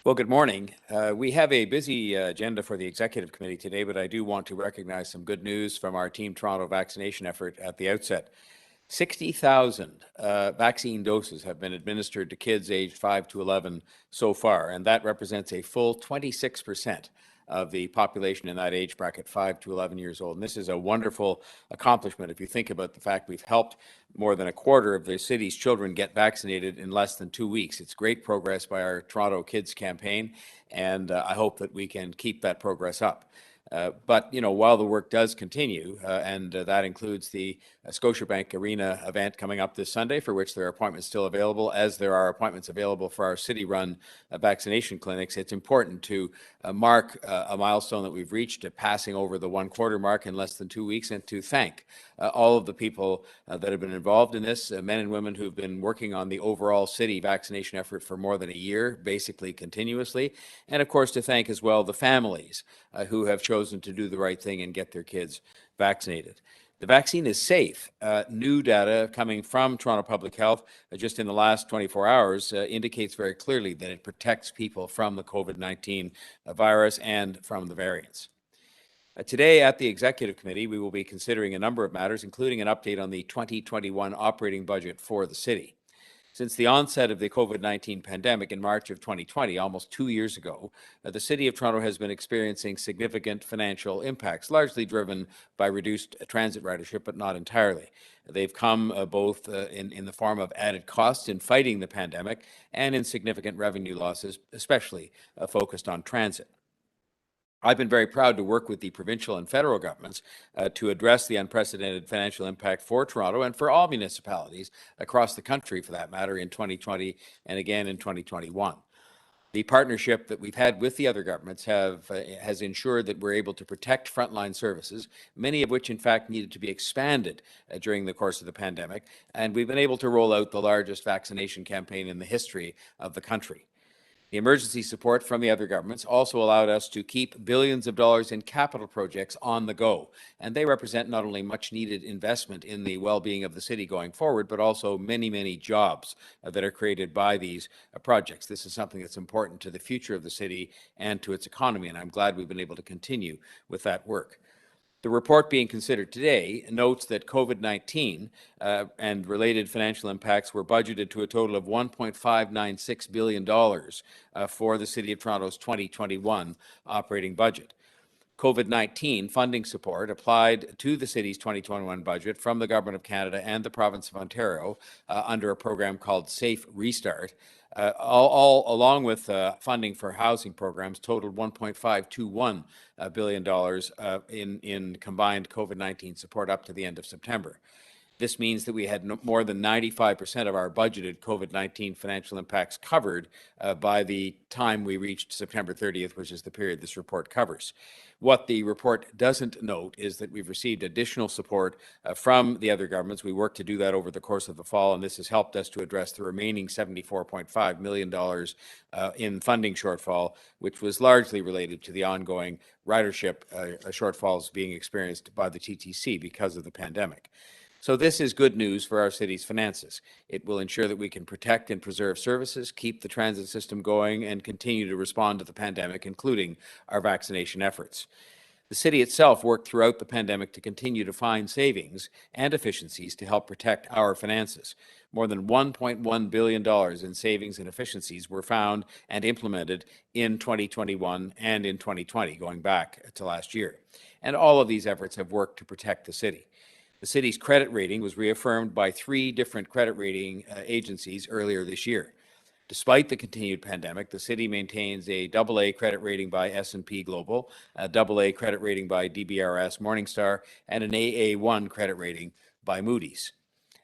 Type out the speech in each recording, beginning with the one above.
Well, good morning. We have a busy agenda for the Executive Committee today, but I do want to recognize some good news from our Team Toronto vaccination effort at the outset. 60,000 vaccine doses have been administered to kids aged 5 to 11 so far, and that represents a full 26% of the population in that age bracket, 5 to 11 years old. And this is a wonderful accomplishment if you think about the fact we've helped more than a quarter of the city's children get vaccinated in less than 2 weeks. It's great progress by our Toronto Kids campaign, and I hope that we can keep that progress up. But, while the work does continue, and that includes the Scotiabank Arena event coming up this Sunday, for which there are appointments still available, as there are appointments available for our city-run vaccination clinics, it's important to mark a milestone that we've reached, passing over the one-quarter mark in less than 2 weeks, and to thank all of the people that have been involved in this, men and women who've been working on the overall city vaccination effort for more than a year, basically continuously, and of course to thank as well the families who have chosen to do the right thing and get their kids vaccinated. The vaccine is safe. New data coming from Toronto Public Health just in the last 24 hours indicates very clearly that it protects people from the COVID-19 virus and from the variants. Today at the Executive Committee, we will be considering a number of matters, including an update on the 2021 operating budget for the city. Since the onset of the COVID-19 pandemic in March of 2020, almost 2 years ago, the City of Toronto has been experiencing significant financial impacts, largely driven by reduced transit ridership, but not entirely. They've come both in the form of added costs in fighting the pandemic and in significant revenue losses, especially focused on transit. I've been very proud to work with the provincial and federal governments to address the unprecedented financial impact for Toronto and for all municipalities across the country, for that matter, in 2020 and again in 2021. The partnership that we've had with the other governments has ensured that we're able to protect frontline services, many of which in fact needed to be expanded during the course of the pandemic, and we've been able to roll out the largest vaccination campaign in the history of the country. The emergency support from the other governments also allowed us to keep billions of dollars in capital projects on the go, and they represent not only much needed investment in the well-being of the city going forward, but also many, many jobs that are created by these projects. This is something that's important to the future of the city and to its economy, and I'm glad we've been able to continue with that work. The report being considered today notes that COVID-19 and related financial impacts were budgeted to a total of $1.596 billion for the City of Toronto's 2021 operating budget. COVID-19 funding support applied to the city's 2021 budget from the Government of Canada and the Province of Ontario under a program called Safe Restart, all along with funding for housing programs, totaled $1.521 billion in combined COVID-19 support up to the end of September. This means that we had more than 95% of our budgeted COVID-19 financial impacts covered by the time we reached September 30th, which is the period this report covers. What the report doesn't note is that we've received additional support from the other governments. We worked to do that over the course of the fall, and this has helped us to address the remaining $74.5 million in funding shortfall, which was largely related to the ongoing ridership shortfalls being experienced by the TTC because of the pandemic. So this is good news for our city's finances. It will ensure that we can protect and preserve services, keep the transit system going, and continue to respond to the pandemic, including our vaccination efforts. The city itself worked throughout the pandemic to continue to find savings and efficiencies to help protect our finances. More than $1.1 billion in savings and efficiencies were found and implemented in 2021 and in 2020, going back to last year. And all of these efforts have worked to protect the city. The city's credit rating was reaffirmed by 3 different credit rating agencies earlier this year. Despite the continued pandemic, the city maintains a AA credit rating by S&P Global, a AA credit rating by DBRS Morningstar, and an AA1 credit rating by Moody's.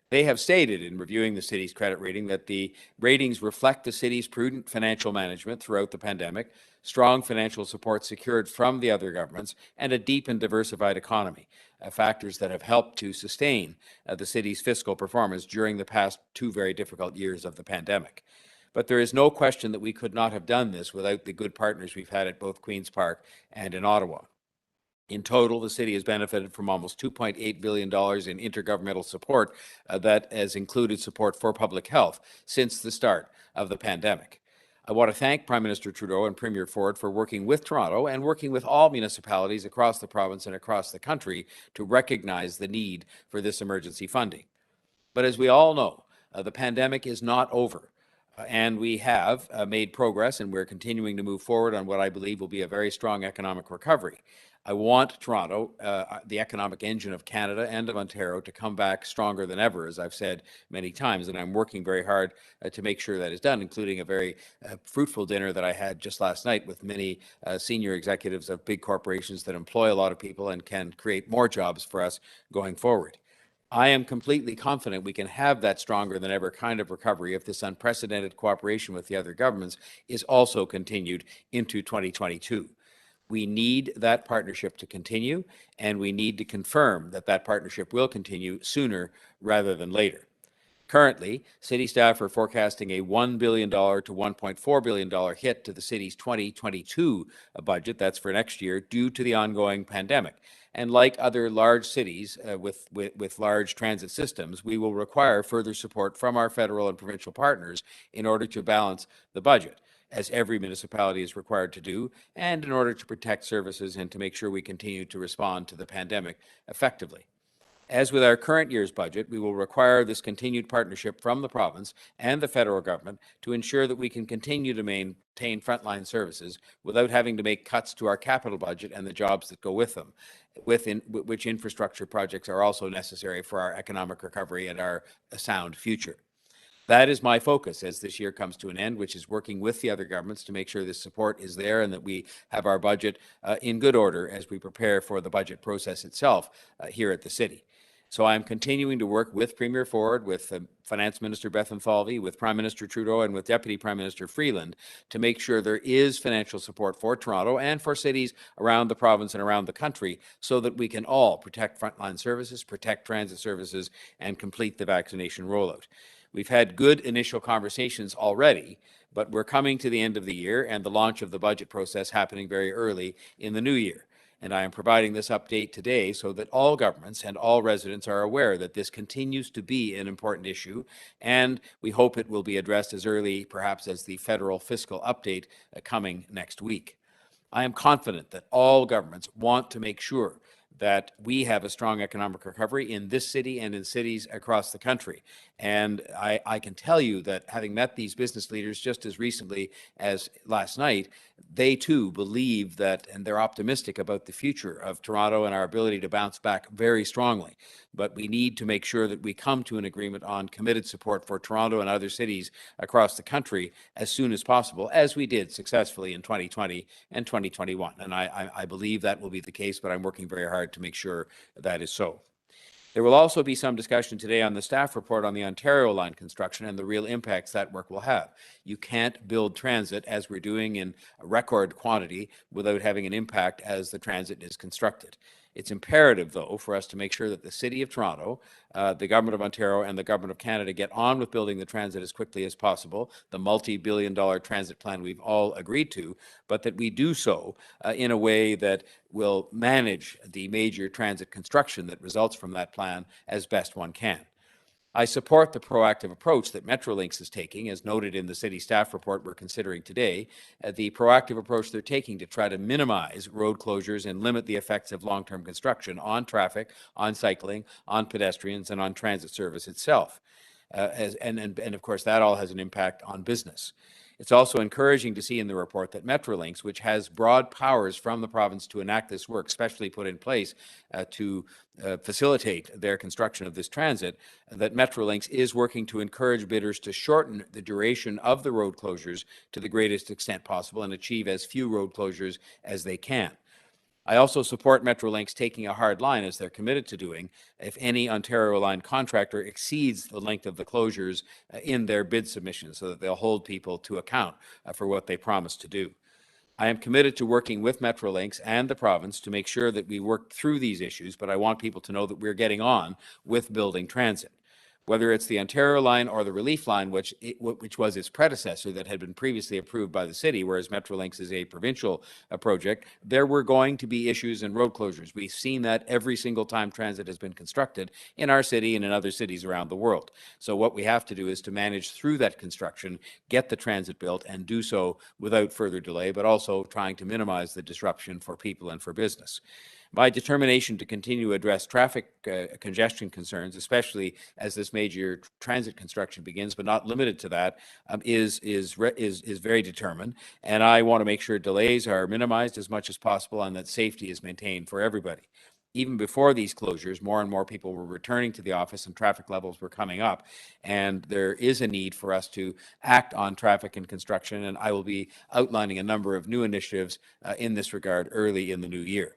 They have stated in reviewing the city's credit rating that the ratings reflect the city's prudent financial management throughout the pandemic, strong financial support secured from the other governments, and a deep and diversified economy, factors that have helped to sustain the city's fiscal performance during the past 2 very difficult years of the pandemic. But there is no question that we could not have done this without the good partners we've had at both Queen's Park and in Ottawa. In total, the city has benefited from almost $2.8 billion in intergovernmental support that has included support for public health since the start of the pandemic. I want to thank Prime Minister Trudeau and Premier Ford for working with Toronto and working with all municipalities across the province and across the country to recognize the need for this emergency funding. But as we all know, the pandemic is not over. And we have made progress, and we're continuing to move forward on what I believe will be a very strong economic recovery. I want Toronto, the economic engine of Canada and of Ontario, to come back stronger than ever, as I've said many times, and I'm working very hard to make sure that is done, including a very fruitful dinner that I had just last night with many senior executives of big corporations that employ a lot of people and can create more jobs for us going forward. I am completely confident we can have that stronger than ever kind of recovery if this unprecedented cooperation with the other governments is also continued into 2022. We need that partnership to continue, and we need to confirm that that partnership will continue sooner rather than later. Currently, city staff are forecasting a $1 billion to $1.4 billion hit to the city's 2022 budget, that's for next year, due to the ongoing pandemic. And like other large cities with large transit systems, we will require further support from our federal and provincial partners in order to balance the budget, as every municipality is required to do, and in order to protect services and to make sure we continue to respond to the pandemic effectively. As with our current year's budget, we will require this continued partnership from the province and the federal government to ensure that we can continue to maintain frontline services without having to make cuts to our capital budget and the jobs that go with them, which infrastructure projects are also necessary for our economic recovery and our sound future. That is my focus as this year comes to an end, which is working with the other governments to make sure this support is there and that we have our budget in good order as we prepare for the budget process itself here at the city. So I'm continuing to work with Premier Ford, with Finance Minister Bethlenfalvy, with Prime Minister Trudeau, and with Deputy Prime Minister Freeland to make sure there is financial support for Toronto and for cities around the province and around the country so that we can all protect frontline services, protect transit services, and complete the vaccination rollout. We've had good initial conversations already, but we're coming to the end of the year and the launch of the budget process happening very early in the new year. And I am providing this update today so that all governments and all residents are aware that this continues to be an important issue, and we hope it will be addressed as early, perhaps, as the federal fiscal update coming next week. I am confident that all governments want to make sure that we have a strong economic recovery in this city and in cities across the country. And I can tell you that having met these business leaders just as recently as last night, they too believe that, and they're optimistic about the future of Toronto and our ability to bounce back very strongly. But we need to make sure that we come to an agreement on committed support for Toronto and other cities across the country as soon as possible, as we did successfully in 2020 and 2021. And I believe that will be the case, but I'm working very hard to make sure that is so. There will also be some discussion today on the staff report on the Ontario line construction and the real impacts that work will have. You can't build transit, as we're doing in a record quantity, without having an impact as the transit is constructed. It's imperative, though, for us to make sure that the City of Toronto, the Government of Ontario, and the Government of Canada get on with building the transit as quickly as possible, the multi-billion-dollar transit plan we've all agreed to, but that we do so in a way that will manage the major transit construction that results from that plan as best one can. I support the proactive approach that Metrolinx is taking, as noted in the city staff report we're considering today, the proactive approach they're taking to try to minimize road closures and limit the effects of long-term construction on traffic, on cycling, on pedestrians, and on transit service itself. And of course, that all has an impact on business. It's also encouraging to see in the report that Metrolinx, which has broad powers from the province to enact this work, specially put in place to facilitate their construction of this transit, that Metrolinx is working to encourage bidders to shorten the duration of the road closures to the greatest extent possible and achieve as few road closures as they can. I also support Metrolinx taking a hard line, as they're committed to doing, if any Ontario line contractor exceeds the length of the closures in their bid submission, so that they'll hold people to account for what they promise to do. I am committed to working with Metrolinx and the province to make sure that we work through these issues, but I want people to know that we're getting on with building transit. whether it's the Ontario line or the Relief line, which was its predecessor that had been previously approved by the city, whereas Metrolinx is a provincial project, there were going to be issues and road closures. We've seen that every single time transit has been constructed in our city and in other cities around the world. So what we have to do is to manage through that construction, get the transit built, and do so without further delay, but also trying to minimize the disruption for people and for business. My determination to continue to address traffic congestion concerns, especially as this major transit construction begins, but not limited to that, is very determined. And I want to make sure delays are minimized as much as possible and that safety is maintained for everybody. Even before these closures, more and more people were returning to the office and traffic levels were coming up. And there is a need for us to act on traffic and construction. And I will be outlining a number of new initiatives in this regard early in the new year.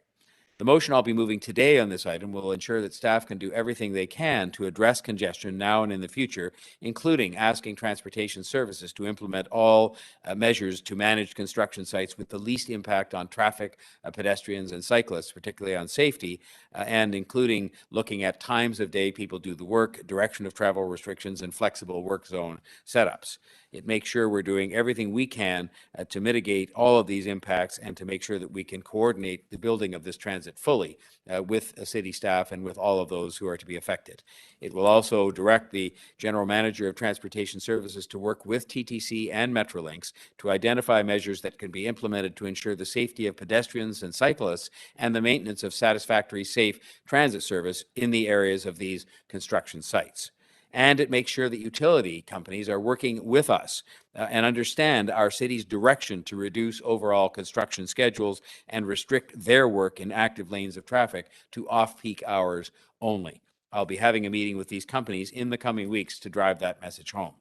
The motion I'll be moving today on this item will ensure that staff can do everything they can to address congestion now and in the future, including asking transportation services to implement all measures to manage construction sites with the least impact on traffic, pedestrians, and cyclists, particularly on safety, and including looking at times of day people do the work, direction of travel restrictions, and flexible work zone setups. It makes sure we're doing everything we can to mitigate all of these impacts and to make sure that we can coordinate the building of this transit fully with city staff and with all of those who are to be affected. It will also direct the General Manager of Transportation Services to work with TTC and Metrolinx to identify measures that can be implemented to ensure the safety of pedestrians and cyclists and the maintenance of satisfactory, safe transit service in the areas of these construction sites. And it makes sure that utility companies are working with us and understand our city's direction to reduce overall construction schedules and restrict their work in active lanes of traffic to off-peak hours only. I'll be having a meeting with these companies in the coming weeks to drive that message home.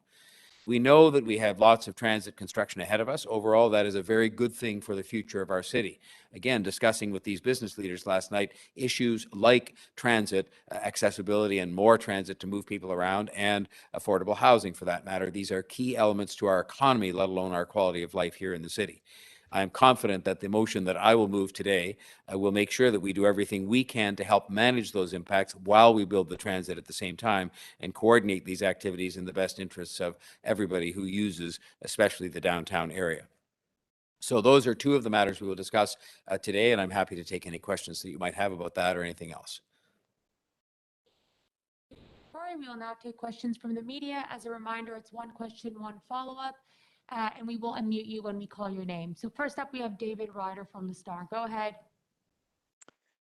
We know that we have lots of transit construction ahead of us. Overall, that is a very good thing for the future of our city. Again, discussing with these business leaders last night issues like transit, accessibility, and more transit to move people around, and affordable housing for that matter. These are key elements to our economy, let alone our quality of life here in the city. I am confident that the motion that I will move today will make sure that we do everything we can to help manage those impacts while we build the transit at the same time and coordinate these activities in the best interests of everybody who uses, especially the downtown area. So those are two of the matters we will discuss today, and I'm happy to take any questions that you might have about that or anything else. Tory, we will now take questions from the media. As a reminder, it's one question, one follow-up. And we will unmute you when we call your name. So first up, we have David Ryder from the Star. Go ahead.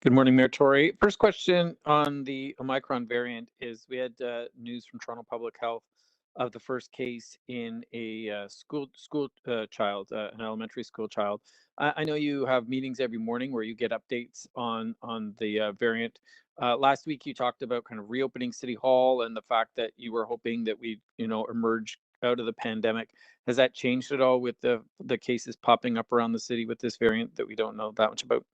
Good morning, Mayor Tory. First question on the Omicron variant is we had news from Toronto Public Health of the first case in a school child, an elementary school child. I know you have meetings every morning where you get updates on the variant. Last week you talked about kind of reopening City Hall and the fact that you were hoping that we, emerge out of the pandemic. Has that changed at all with the cases popping up around the city with this variant that we don't know that much about?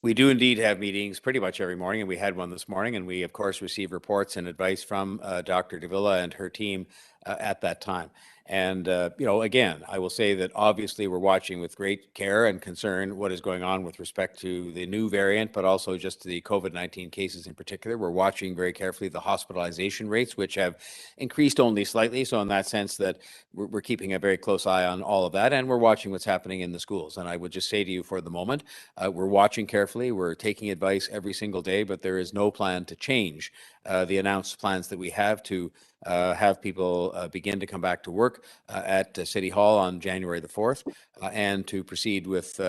We do indeed have meetings pretty much every morning, and we had one this morning, and we, of course, receive reports and advice from Dr. Davila and her team at that time. And, again, I will say that obviously we're watching with great care and concern what is going on with respect to the new variant, but also just the COVID-19 cases in particular. We're watching very carefully the hospitalization rates, which have increased only slightly. So in that sense that we're keeping a very close eye on all of that, and we're watching what's happening in the schools. And I would just say to you for the moment, we're watching carefully. We're taking advice every single day, but there is no plan to change the announced plans that we have to have people begin to come back to work at City Hall on January the 4th and to proceed with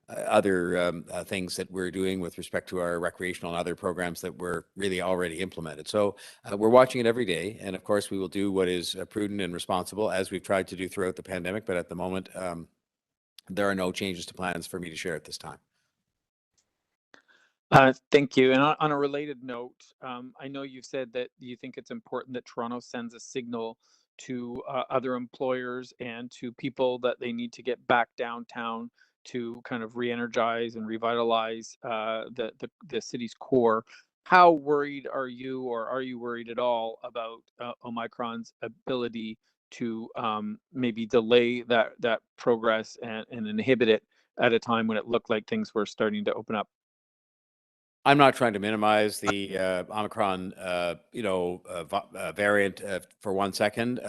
other things that we're doing with respect to our recreational and other programs that were really already implemented. So we're watching it every day. And of course, we will do what is prudent and responsible as we've tried to do throughout the pandemic. But at the moment, there are no changes to plans for me to share at this time. Thank you. And on a related note, I know you've said that you think it's important that Toronto sends a signal to other employers and to people that they need to get back downtown to kind of re-energize and revitalize the city's core. How worried are you, or are you worried at all about Omicron's ability to maybe delay that progress and inhibit it at a time when it looked like things were starting to open up? I'm not trying to minimize the Omicron, variant for 1 second.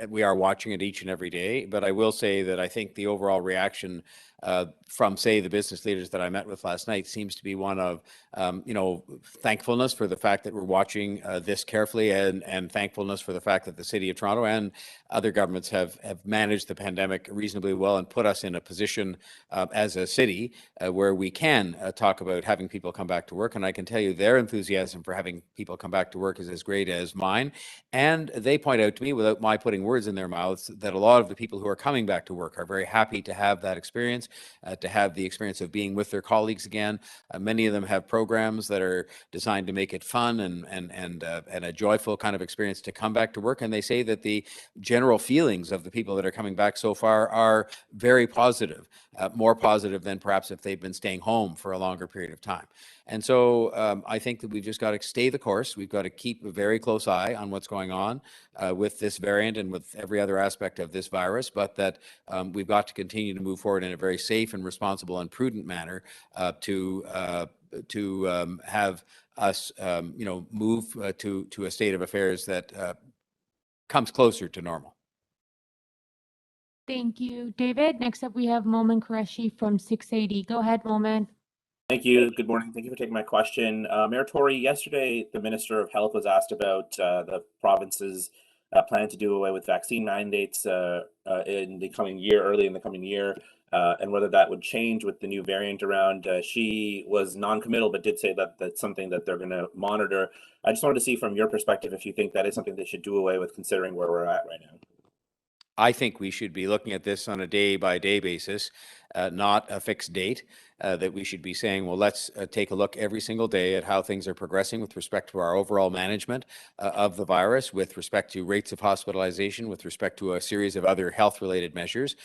We are watching it each and every day, but I will say that I think the overall reaction from, say, the business leaders that I met with last night seems to be one of, thankfulness for the fact that we're watching this carefully, and thankfulness for the fact that the City of Toronto and other governments have managed the pandemic reasonably well and put us in a position as a city where we can talk about having people come back to work. And I can tell you their enthusiasm for having people come back to work is as great as mine. And they point out to me, without my putting words in their mouths, that a lot of the people who are coming back to work are very happy to have that experience, to have the experience of being with their colleagues again. Many of them have programs that are designed to make it fun and a joyful kind of experience to come back to work. And they say that the general feelings of the people that are coming back so far are very positive, more positive than perhaps if they've been staying home for a longer period of time. And so I think that we've just got to stay the course. We've got to keep a very close eye on what's going on with this variant and with every other aspect of this virus, but that we've got to continue to move forward in a very safe and responsible and prudent manner to have us, move to a state of affairs that comes closer to normal. Thank you, David. Next up, we have Momin Qureshi from 680. Go ahead, Momin. Thank you. Good morning. Thank you for taking my question. Mayor Tory, yesterday, the Minister of Health was asked about the province's plan to do away with vaccine mandates in the coming year, early in the coming year, and whether that would change with the new variant around. She was non-committal, but did say that that's something that they're going to monitor. I just wanted to see from your perspective if you think that is something they should do away with, considering where we're at right now. I think we should be looking at this on a day-by-day basis, not a fixed date. That we should be saying, well, let's take a look every single day at how things are progressing with respect to our overall management of the virus, with respect to rates of hospitalization, with respect to a series of other health-related measures.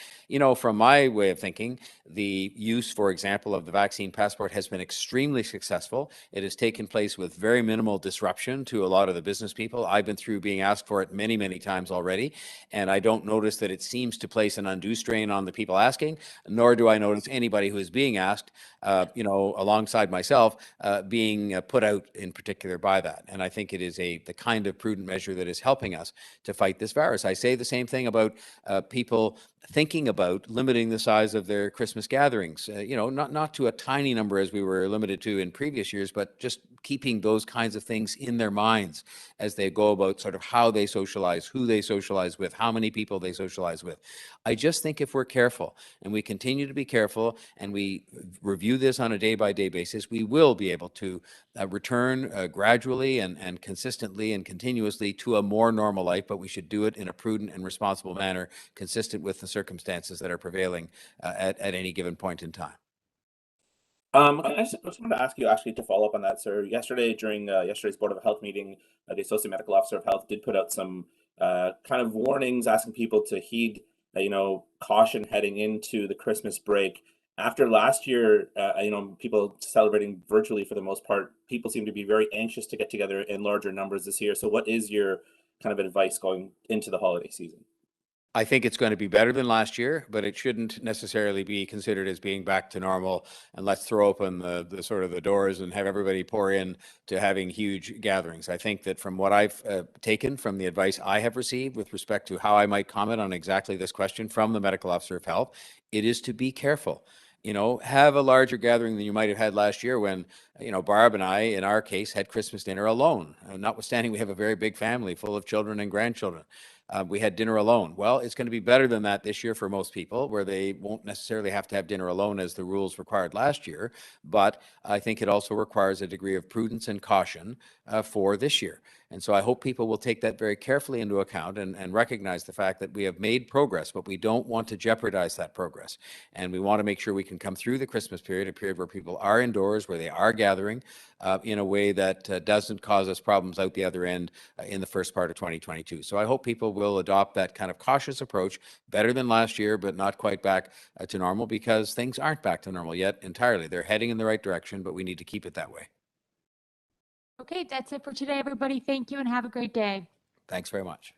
From my way of thinking, the use, for example, of the vaccine passport has been extremely successful. It has taken place with very minimal disruption to a lot of the business people. I've been through being asked for it many, many times already, and I don't notice that it seems to place an undue strain on the people asking, nor do I notice anybody who is being asked, alongside myself, being put out in particular by that. And I think it is the kind of prudent measure that is helping us to fight this virus. I say the same thing about people thinking about limiting the size of their Christmas gatherings, not to a tiny number as we were limited to in previous years, but just keeping those kinds of things in their minds as they go about sort of how they socialize, who they socialize with, how many people they socialize with. I just think if we're careful and we continue to be careful and we review this on a day-by-day basis, we will be able to return gradually and consistently and continuously to a more normal life, but we should do it in a prudent and responsible manner, consistent with the circumstances that are prevailing at any given point in time. I just wanted to ask you actually to follow up on that, sir. Yesterday, during yesterday's Board of Health meeting, the Associate Medical Officer of Health did put out some kind of warnings, asking people to heed, caution heading into the Christmas break. After last year, people celebrating virtually for the most part, people seem to be very anxious to get together in larger numbers this year. So what is your kind of advice going into the holiday season? I think it's going to be better than last year, but it shouldn't necessarily be considered as being back to normal. And let's throw open the sort of the doors and have everybody pour in to having huge gatherings. I think that from what I've taken from the advice I have received with respect to how I might comment on exactly this question from the Medical Officer of Health, it is to be careful. Have a larger gathering than you might have had last year when, Barb and I, in our case, had Christmas dinner alone. Notwithstanding, we have a very big family full of children and grandchildren. We had dinner alone. Well, it's going to be better than that this year for most people, where they won't necessarily have to have dinner alone as the rules required last year. But I think it also requires a degree of prudence and caution for this year. And so I hope people will take that very carefully into account and recognize the fact that we have made progress, but we don't want to jeopardize that progress. And we want to make sure we can come through the Christmas period, a period where people are indoors, where they are gathering in a way that doesn't cause us problems out the other end in the first part of 2022. So I hope people will adopt that kind of cautious approach, better than last year, but not quite back to normal, because things aren't back to normal yet entirely. They're heading in the right direction, but we need to keep it that way. Okay, that's it for today, everybody. Thank you and have a great day. Thanks very much.